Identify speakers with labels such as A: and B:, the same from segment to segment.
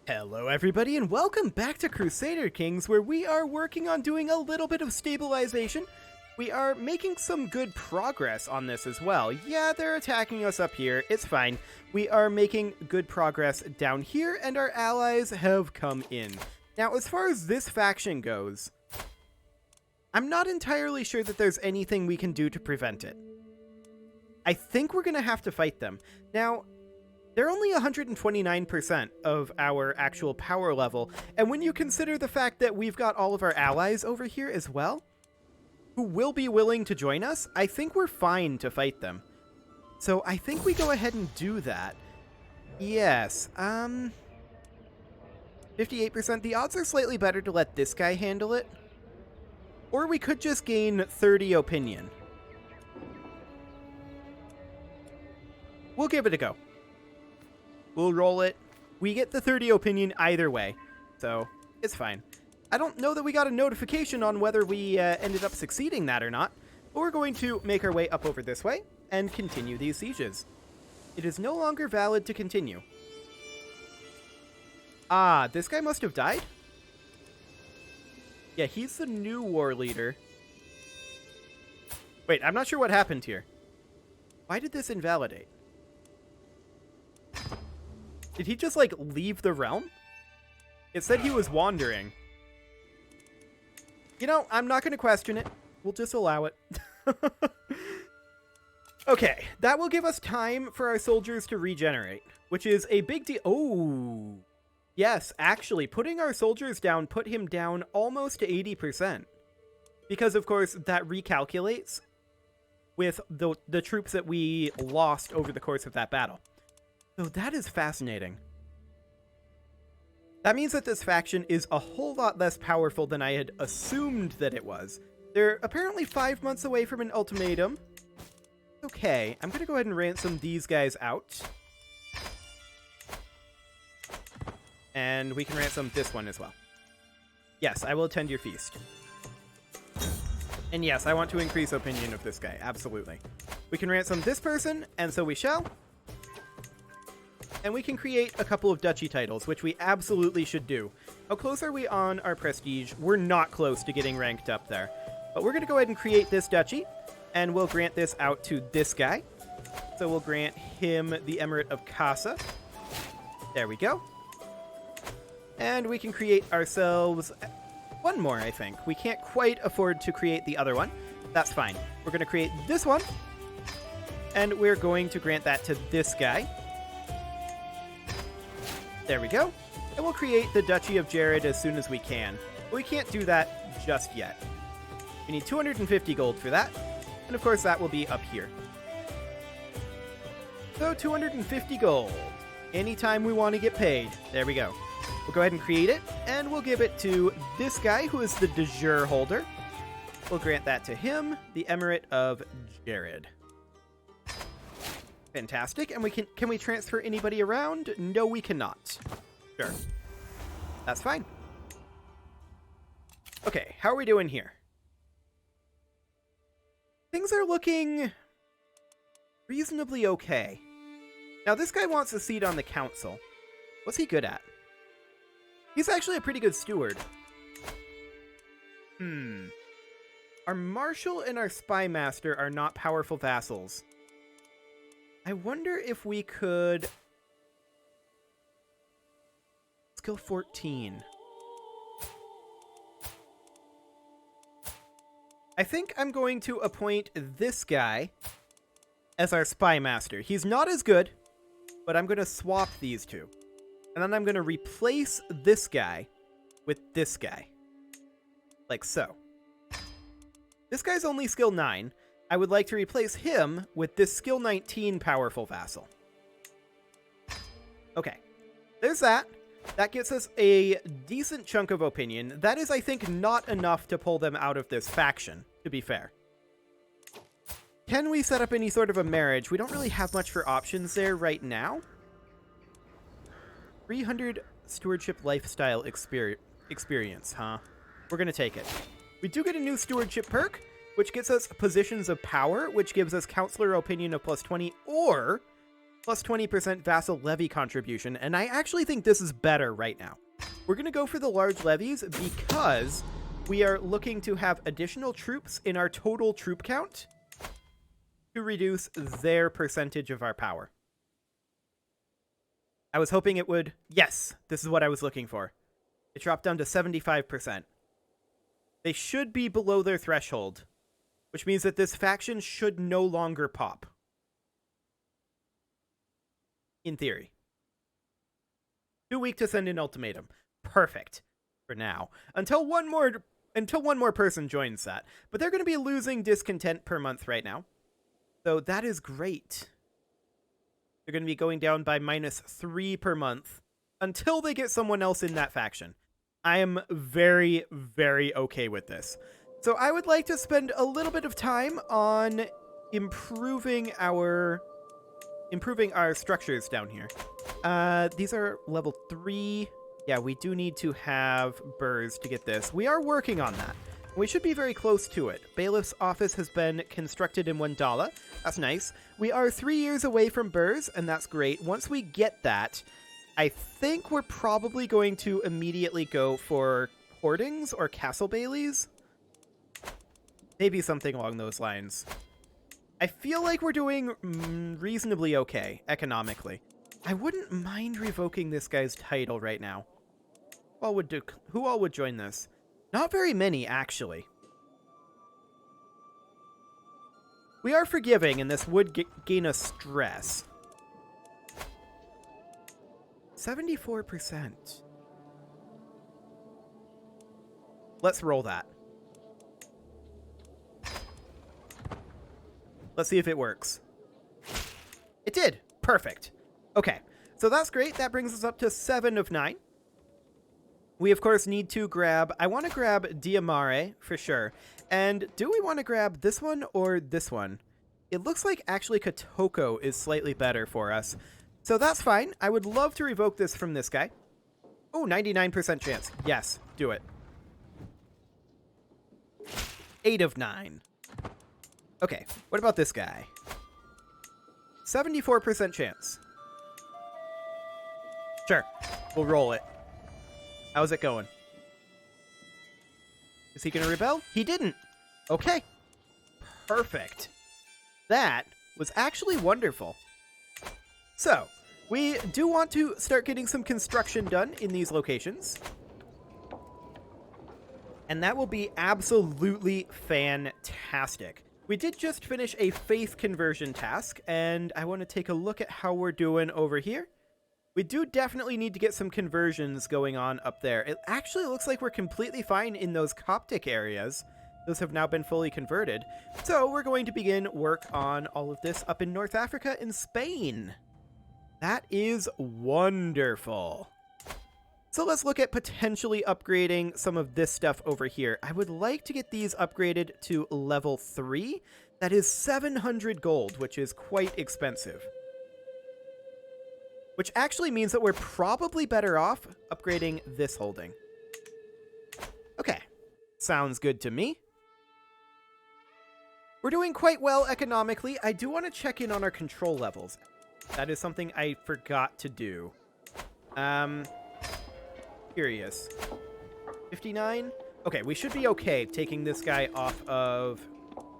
A: Hello everybody and welcome back to Crusader Kings, where we are working on doing a little bit of stabilization. We are making some good progress on this as well. Yeah, they're attacking us up here, it's fine. We are making good progress down here and our allies have come in. Now as far as this faction goes, I'm not entirely sure that there's anything we can do to prevent it. I think we're gonna have to fight them. Now, they're only 129% of our actual power level, and when you consider the fact that we've got all of our allies over here as well, who will be willing to join us, I think we're fine to fight them. So I think we go ahead and do that. Yes, 58%. The odds are slightly better to let this guy handle it. Or we could just gain 30 opinion. We'll give it a go. We'll roll it. We get the 30 opinion either way, so it's fine. I don't know that we got a notification on whether we ended up succeeding that or not, but we're going to make our way up over this way and continue these sieges. It is no longer valid to continue. Ah, this guy must have died? Yeah, he's the new war leader. Wait, I'm not sure what happened here. Why did this invalidate? Did he just, like, leave the realm? It said he was wandering. You know, I'm not going to question it. We'll just allow it. Okay, that will give us time for our soldiers to regenerate, which is a big deal. Oh, yes, actually, putting our soldiers down put him down almost to 80%. Because, of course, that recalculates with the troops that we lost over the course of that battle. So that is fascinating. That means that this faction is a whole lot less powerful than I had assumed that it was. They're apparently 5 months away from an ultimatum. Okay, I'm going to go ahead and ransom these guys out. And we can ransom this one as well. Yes, I will attend your feast. And yes, I want to increase opinion of this guy, absolutely. We can ransom this person, and so we shall. And we can create a couple of duchy titles, which we absolutely should do. How close are we on our prestige? We're not close to getting ranked up there. But we're going to go ahead and create this duchy, and we'll grant this out to this guy. So we'll grant him the Emirate of Casa. There we go. And we can create ourselves one more, I think. We can't quite afford to create the other one. That's fine. We're going to create this one, and we're going to grant that to this guy. There we go. And we'll create the Duchy of Jared as soon as we can. But we can't do that just yet. We need 250 gold for that. And of course that will be up here. So 250 gold. Anytime we want to get paid. There we go. We'll go ahead and create it. And we'll give it to this guy who is the de jure holder. We'll grant that to him. The Emirate of Jared. Fantastic. And can we transfer anybody around? No, we cannot. Sure. That's fine. Okay, how are we doing here? Things are looking reasonably okay. Now, this guy wants a seat on the council. What's he good at? He's actually a pretty good steward. Our marshal and our spy master are not powerful vassals. I wonder if we could... Let's go 14. I think I'm going to appoint this guy as our spy master. He's not as good, but I'm going to swap these two. And then I'm going to replace this guy with this guy. Like so. This guy's only skill 9. I would like to replace him with this skill 19 powerful vassal. Okay, there's that. That gets us a decent chunk of opinion. That is, I think, not enough to pull them out of this faction, to be fair. Can we set up any sort of a marriage? We don't really have much for options there right now. 300 stewardship lifestyle experience, huh? We're going to take it. We do get a new stewardship perk, which gets us positions of power, which gives us counselor opinion of +20, or plus 20% vassal levy contribution, and I actually think this is better right now. We're going to go for the large levies because we are looking to have additional troops in our total troop count to reduce their percentage of our power. I was hoping it would... Yes, this is what I was looking for. It dropped down to 75%. They should be below their threshold, which means that this faction should no longer pop. In theory. Too weak to send an ultimatum. Perfect. For now. Until one more person joins that. But they're going to be losing discontent per month right now. So that is great. They're going to be going down by -3 per month until they get someone else in that faction. I am very, very okay with this. So I would like to spend a little bit of time on improving our structures down here. These are level 3. Yeah, we do need to have burrs to get this. We are working on that. We should be very close to it. Bailiff's office has been constructed in Wandala. That's nice. We are 3 years away from burrs, and that's great. Once we get that, I think we're probably going to immediately go for hoardings or castle bailies. Maybe something along those lines. I feel like we're doing reasonably okay economically. I wouldn't mind revoking this guy's title right now. Who all would join this? Not very many, actually. We are forgiving, and this would gain us stress. 74%. Let's roll that. Let's see if it works. It did. Perfect. Okay, so that's great. That brings us up to 7 of 9. We, of course, need to grab... I want to grab Diamare, for sure. And do we want to grab this one or this one? It looks like, actually, Kotoko is slightly better for us. So that's fine. I would love to revoke this from this guy. Oh, 99% chance. Yes, do it. 8 of 9. Okay, what about this guy? 74% chance. Sure, we'll roll it. How's it going? Is he gonna rebel? He didn't. Okay. Perfect. That was actually wonderful. So, we do want to start getting some construction done in these locations. And that will be absolutely fantastic. We did just finish a faith conversion task, and I want to take a look at how we're doing over here. We do definitely need to get some conversions going on up there. It actually looks like we're completely fine in those Coptic areas. Those have now been fully converted. So we're going to begin work on all of this up in North Africa and Spain. That is wonderful. So let's look at potentially upgrading some of this stuff over here. I would like to get these upgraded to level 3. That is 700 gold, which is quite expensive. Which actually means that we're probably better off upgrading this holding. Okay, sounds good to me. We're doing quite well economically. I do want to check in on our control levels. That is something I forgot to do. Curious. 59? Okay, we should be okay taking this guy off of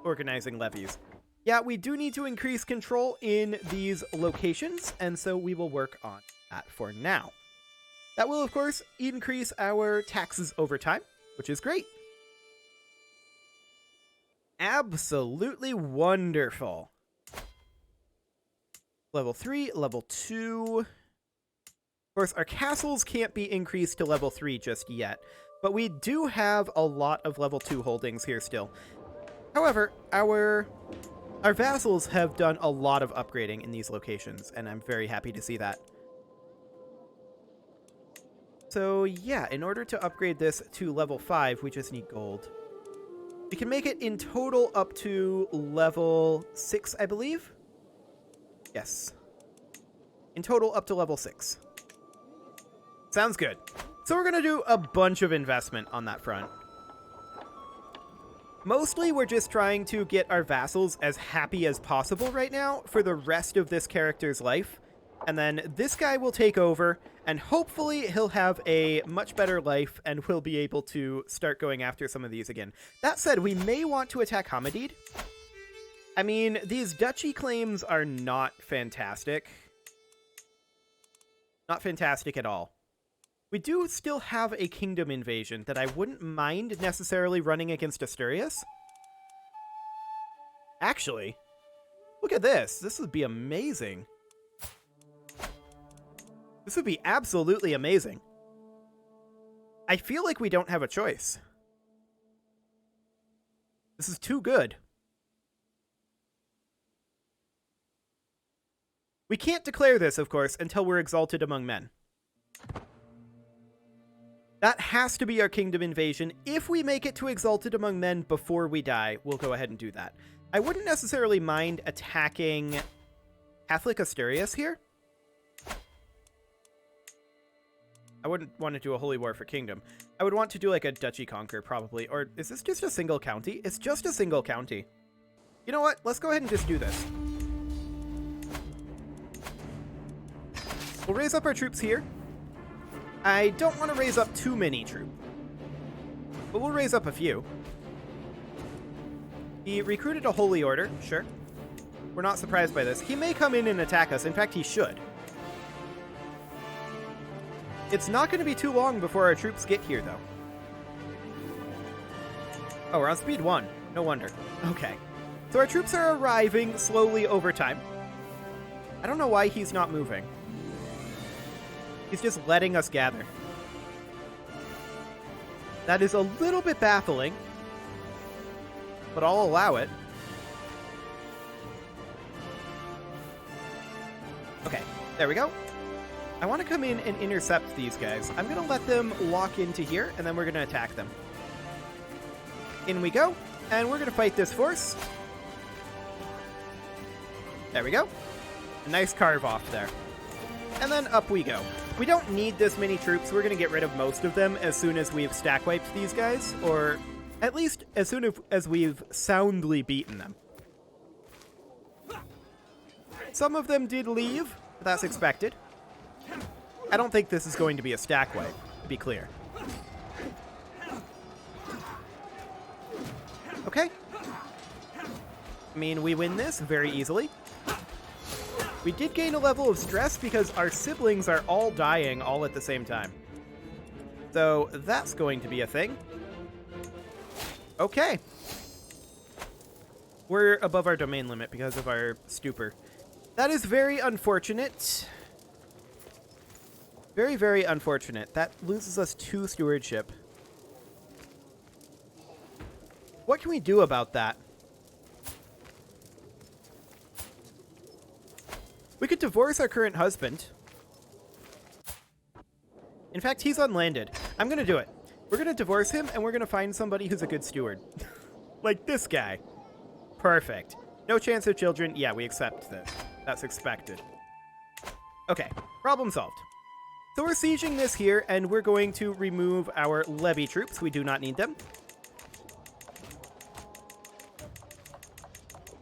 A: organizing levies. Yeah, we do need to increase control in these locations, and so we will work on that for now. That will, of course, increase our taxes over time, which is great. Absolutely wonderful. Level 3, level 2. Of course, our castles can't be increased to level 3 just yet, but we do have a lot of level 2 holdings here still. However, our vassals have done a lot of upgrading in these locations, and I'm very happy to see that. So yeah, in order to upgrade this to level 5, we just need gold. We can make it in total up to level 6, I believe? Yes. In total up to level 6. Sounds good. So we're going to do a bunch of investment on that front. Mostly, we're just trying to get our vassals as happy as possible right now for the rest of this character's life. And then this guy will take over, and hopefully he'll have a much better life, and we'll be able to start going after some of these again. That said, we may want to attack Hamadid. I mean, these duchy claims are not fantastic. Not fantastic at all. We do still have a kingdom invasion that I wouldn't mind necessarily running against Asturias. Actually, look at this. This would be amazing. This would be absolutely amazing. I feel like we don't have a choice. This is too good. We can't declare this, of course, until we're exalted among men. That has to be our kingdom invasion. If we make it to exalted among men before we die, we'll go ahead and do that. I wouldn't necessarily mind attacking Catholic Asturias here. I wouldn't want to do a holy war for kingdom. I would want to do like a duchy conquer, probably. Or is this just a single county? It's just a single county. You know what? Let's go ahead and just do this. We'll raise up our troops here. I don't want to raise up too many troops, but we'll raise up a few. He recruited a holy order, sure. We're not surprised by this. He may come in and attack us. In fact, he should. It's not going to be too long before our troops get here, though. Oh, we're on speed 1. No wonder. Okay. So our troops are arriving slowly over time. I don't know why he's not moving. He's just letting us gather. That is a little bit baffling, but I'll allow it. Okay, there we go. I want to come in and intercept these guys. I'm going to let them walk into here, and then we're going to attack them. In we go, and we're going to fight this force. There we go. A nice carve off there. And then up we go. We don't need this many troops. We're going to get rid of most of them as soon as we've stack wiped these guys, or at least as soon as we've soundly beaten them. Some of them did leave, but that's expected. I don't think this is going to be a stack wipe, to be clear. Okay. I mean, we win this very easily. We did gain a level of stress because our siblings are all dying all at the same time. So that's going to be a thing. Okay. We're above our domain limit because of our stupor. That is very unfortunate. Very, very unfortunate. That loses us 2 stewardship. What can we do about that? We could divorce our current husband. In fact, he's unlanded. I'm going to do it. We're going to divorce him, and we're going to find somebody who's a good steward. Like this guy. Perfect. No chance of children. Yeah, we accept this. That's expected. Okay, problem solved. So we're sieging this here, and we're going to remove our levy troops. We do not need them.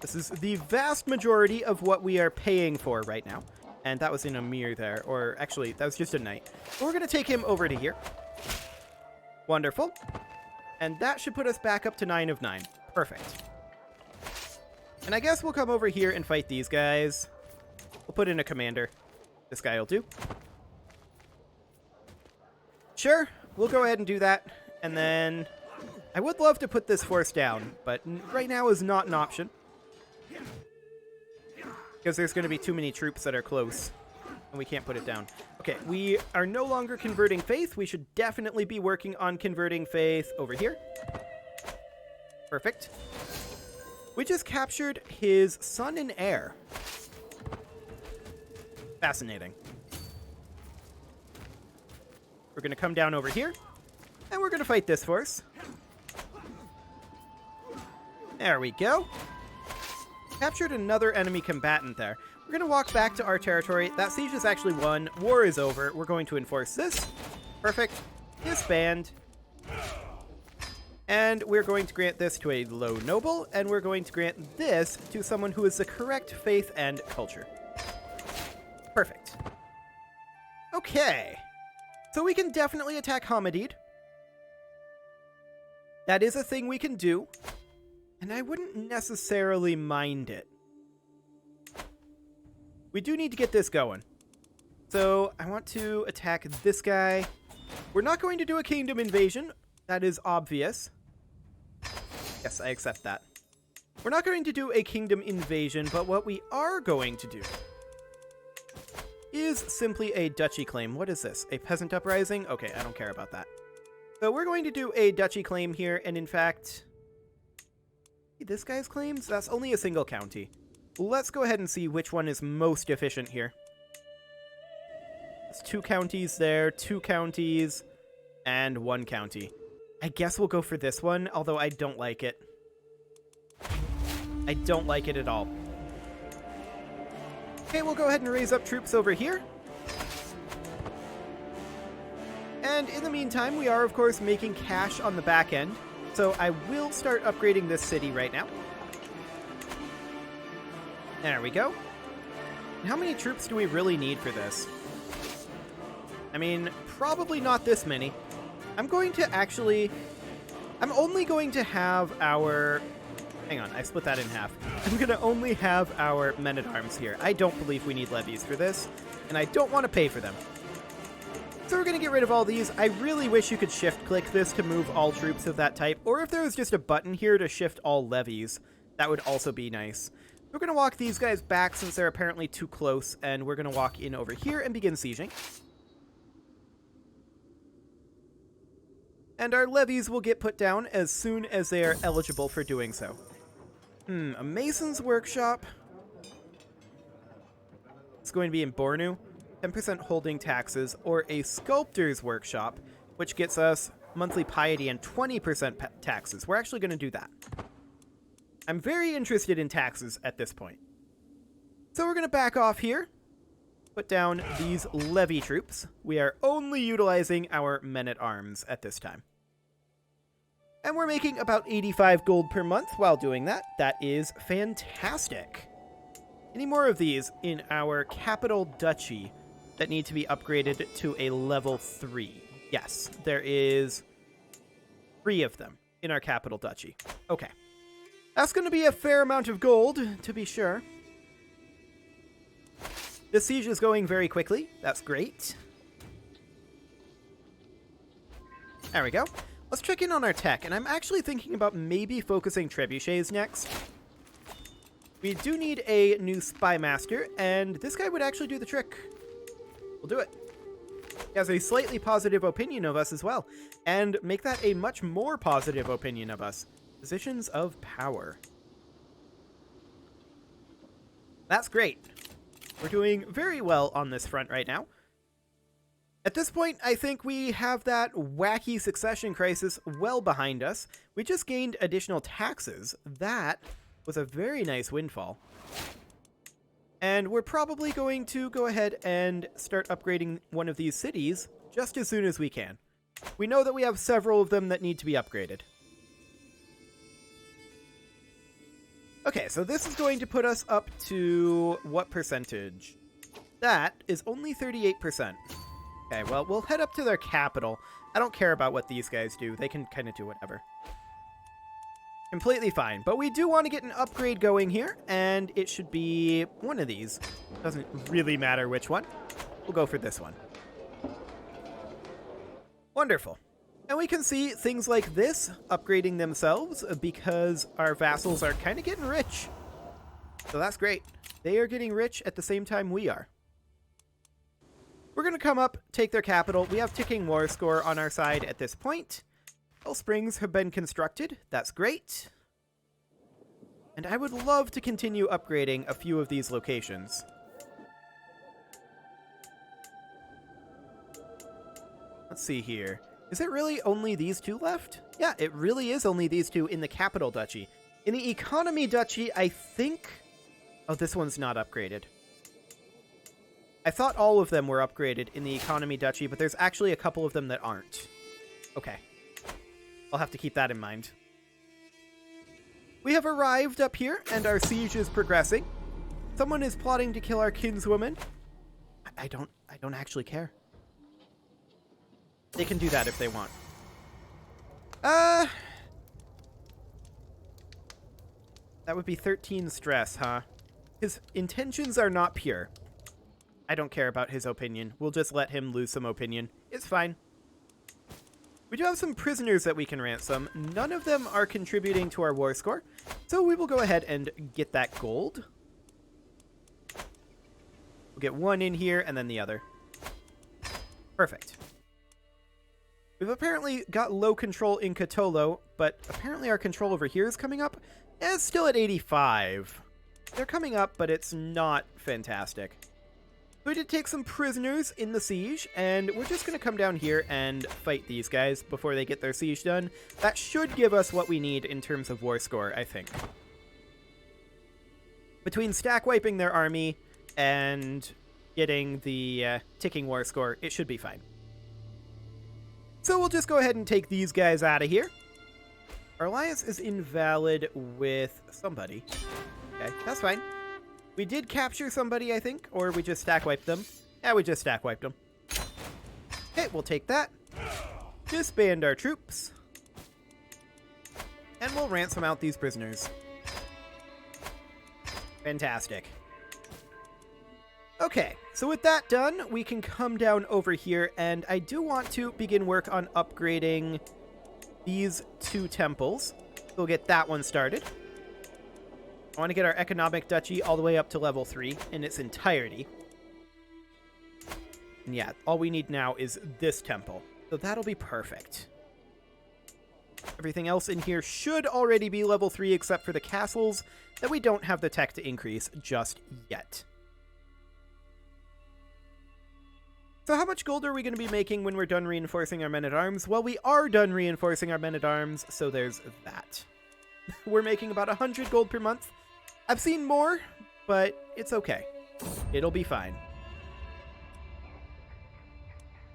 A: This is the vast majority of what we are paying for right now. And that was in a mirror there. Or actually, that was just a knight. We're going to take him over to here. Wonderful. And that should put us back up to 9 of 9. Perfect. And I guess we'll come over here and fight these guys. We'll put in a commander. This guy will do. Sure, we'll go ahead and do that. And then I would love to put this force down, but right now is not an option. Because there's going to be too many troops that are close, and we can't put it down. Okay, we are no longer converting faith. We should definitely be working on converting faith over here. Perfect. We just captured his son and heir. Fascinating. We're going to come down over here, and we're going to fight this force. There we go. Captured another enemy combatant there. We're going to walk back to our territory. That siege is actually won. War is over. We're going to enforce this. Perfect. Disband. And we're going to grant this to a low noble, and we're going to grant this to someone who is the correct faith and culture. Perfect. Okay. So we can definitely attack Hamadid. That is a thing we can do, and I wouldn't necessarily mind it. We do need to get this going. So I want to attack this guy. We're not going to do a kingdom invasion. That is obvious. Yes, I accept that. We're not going to do a kingdom invasion, but what we are going to do is simply a duchy claim. What is this? A peasant uprising? Okay, I don't care about that. So we're going to do a duchy claim here, and in fact, this guy's claims? That's only a single county. Let's go ahead and see which one is most efficient here. There's 2 counties there, 2 counties, and 1 county. I guess we'll go for this one, although I don't like it. I don't like it at all. Okay, we'll go ahead and raise up troops over here. And in the meantime, we are, of course, making cash on the back end. So I will start upgrading this city right now. There we go. And how many troops do we really need for this? I mean, probably not this many. I'm only going to have our... Hang on, I split that in half. I'm going to only have our men-at-arms here. I don't believe we need levies for this, and I don't want to pay for them. So we're going to get rid of all these. I really wish you could shift-click this to move all troops of that type, or if there was just a button here to shift all levies, that would also be nice. We're going to walk these guys back since they're apparently too close, and we're going to walk in over here and begin sieging. And our levies will get put down as soon as they are eligible for doing so. A mason's workshop. It's going to be in Bornu. 10% holding taxes, or a sculptor's workshop, which gets us monthly piety and 20% taxes. We're actually going to do that. I'm very interested in taxes at this point. So we're going to back off here. Put down these levy troops. We are only utilizing our men-at-arms at this time. And we're making about 85 gold per month while doing that. That is fantastic. Any more of these in our capital duchy that need to be upgraded to a level 3? Yes, there is 3 of them in our capital duchy. Okay. That's going to be a fair amount of gold, to be sure. The siege is going very quickly. That's great. There we go. Let's check in on our tech, and I'm actually thinking about maybe focusing trebuchets next. We do need a new spy master, and this guy would actually do the trick. We'll do it. He has a slightly positive opinion of us as well, and make that a much more positive opinion of us. Positions of power. That's great. We're doing very well on this front right now. At this point, I think we have that wacky succession crisis well behind us. We just gained additional taxes. That was a very nice windfall. And we're probably going to go ahead and start upgrading one of these cities just as soon as we can. We know that we have several of them that need to be upgraded. Okay, so this is going to put us up to what percentage? That is only 38%. Okay, well, we'll head up to their capital. I don't care about what these guys do. They can kind of do whatever. Completely fine. But we do want to get an upgrade going here, and it should be one of these. Doesn't really matter which one. We'll go for this one. Wonderful. And we can see things like this upgrading themselves because our vassals are kind of getting rich. So that's great. They are getting rich at the same time we are. We're going to come up, take their capital. We have ticking war score on our side at this point. Well springs have been constructed. That's great. And I would love to continue upgrading a few of these locations. Let's see here. Is it really only these 2 left? Yeah, it really is only these 2 in the capital duchy. In the economy duchy, I think... Oh, this one's not upgraded. I thought all of them were upgraded in the economy duchy, but there's actually a couple of them that aren't. Okay. I'll have to keep that in mind. We have arrived up here, and our siege is progressing. Someone is plotting to kill our kinswoman. I don't actually care. They can do that if they want. That would be 13 stress, huh? His intentions are not pure. I don't care about his opinion. We'll just let him lose some opinion. It's fine. We do have some prisoners that we can ransom. None of them are contributing to our war score, so we will go ahead and get that gold. We'll get one in here and then the other. Perfect. We've apparently got low control in Cthulhu, but apparently our control over here is coming up. It's still at 85. They're coming up, but it's not fantastic. We did take some prisoners in the siege, and we're just going to come down here and fight these guys before they get their siege done. That should give us what we need in terms of war score, I think. Between stack wiping their army and getting the ticking war score, it should be fine. So we'll just go ahead and take these guys out of here. Our alliance is invalid with somebody. Okay, that's fine. We did capture somebody, I think, or we just stack wiped them. Yeah, we just stack wiped them. Okay, we'll take that. Disband our troops. And we'll ransom out these prisoners. Fantastic. Okay, so with that done, we can come down over here, and I do want to begin work on upgrading these two temples. We'll get that one started. I want to get our economic duchy all the way up to level 3 in its entirety. And yeah, all we need now is this temple. So that'll be perfect. Everything else in here should already be level 3 except for the castles that we don't have the tech to increase just yet. So how much gold are we going to be making when we're done reinforcing our men-at-arms? Well, we are done reinforcing our men-at-arms, so there's that. We're making about 100 gold per month. I've seen more, but it's okay. It'll be fine.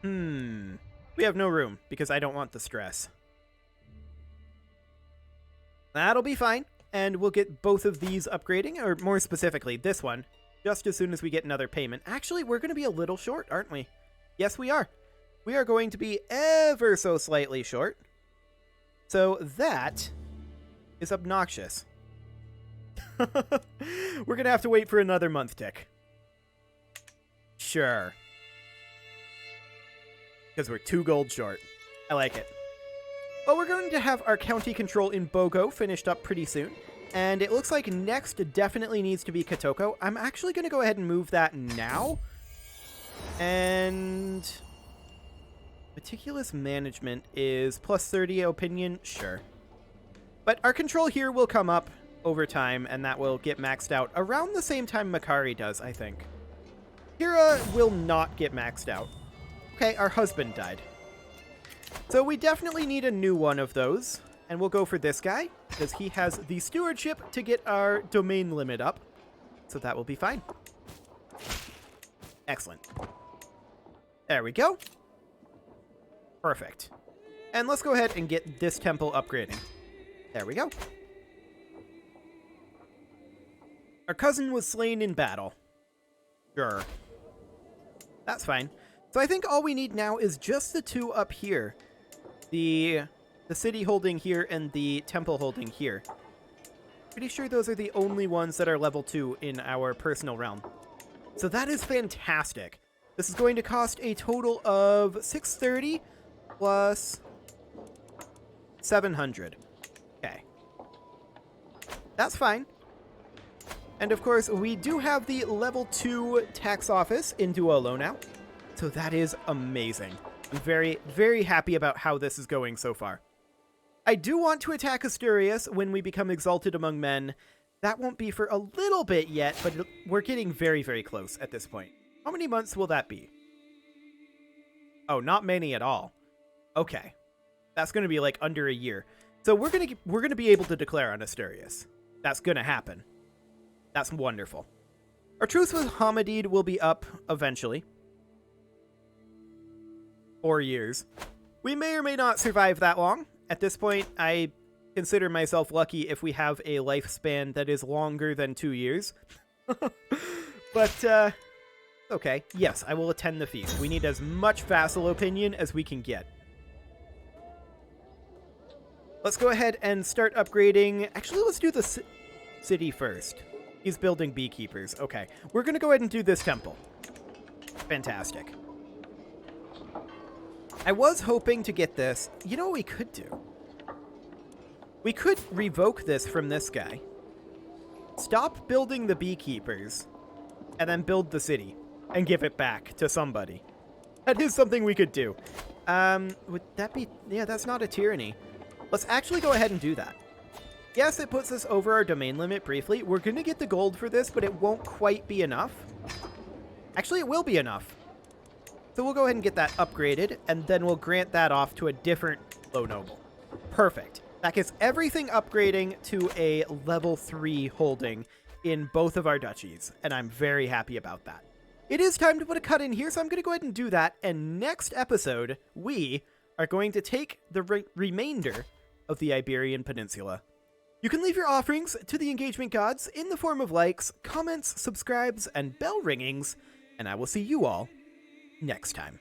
A: We have no room, because I don't want the stress. That'll be fine, and we'll get both of these upgrading, or more specifically, this one, just as soon as we get another payment. Actually, we're going to be a little short, aren't we? Yes, we are. We are going to be ever so slightly short. So that is obnoxious. We're going to have to wait for another month tick. Sure. Because we're 2 gold short. I like it. Well, we're going to have our county control in Bogo finished up pretty soon. And it looks like next definitely needs to be Kotoko. I'm actually going to go ahead and move that now. And meticulous management is plus 30 opinion. Sure. But our control here will come up over time, and that will get maxed out around the same time Makari does, I think. Kira will not get maxed out. Okay, our husband died. So we definitely need a new one of those, and we'll go for this guy, because he has the stewardship to get our domain limit up. So that will be fine. Excellent. There we go. Perfect. And let's go ahead and get this temple upgrading. There we go. Our cousin was slain in battle. Sure. That's fine. So I think all we need now is just the 2 up here. The city holding here and the temple holding here. Pretty sure those are the only ones that are level 2 in our personal realm. So that is fantastic. This is going to cost a total of 630 plus 700. Okay. That's fine. And of course, we do have the level 2 tax office in Duolo now. So that is amazing. I'm very, very happy about how this is going so far. I do want to attack Asturias when we become exalted among men. That won't be for a little bit yet, but we're getting very, very close at this point. How many months will that be? Oh, not many at all. Okay. That's going to be like under a year. So we're going to be able to declare on Asturias. That's going to happen. That's wonderful. Our truce with Hamadid will be up eventually. 4 years. We may or may not survive that long, At this point, I consider myself lucky if we have a lifespan that is longer than 2 years. But, okay. Yes, I will attend the feast. We need as much vassal opinion as we can get. Let's go ahead and start upgrading. Actually, let's do the city first. He's building beekeepers. Okay. We're going to go ahead and do this temple. Fantastic. I was hoping to get this. You know what we could do? We could revoke this from this guy. Stop building the beekeepers. And then build the city. And give it back to somebody. That is something we could do. Would that be... Yeah, that's not a tyranny. Let's actually go ahead and do that. Yes, it puts us over our domain limit briefly. We're going to get the gold for this, but it won't quite be enough. Actually, it will be enough. So we'll go ahead and get that upgraded, and then we'll grant that off to a different low noble. Perfect. That gets everything upgrading to a level 3 holding in both of our duchies, and I'm very happy about that. It is time to put a cut in here, so I'm going to go ahead and do that, and next episode, we are going to take the remainder of the Iberian Peninsula. You can leave your offerings to the engagement gods in the form of likes, comments, subscribes, and bell ringings, and I will see you all next time.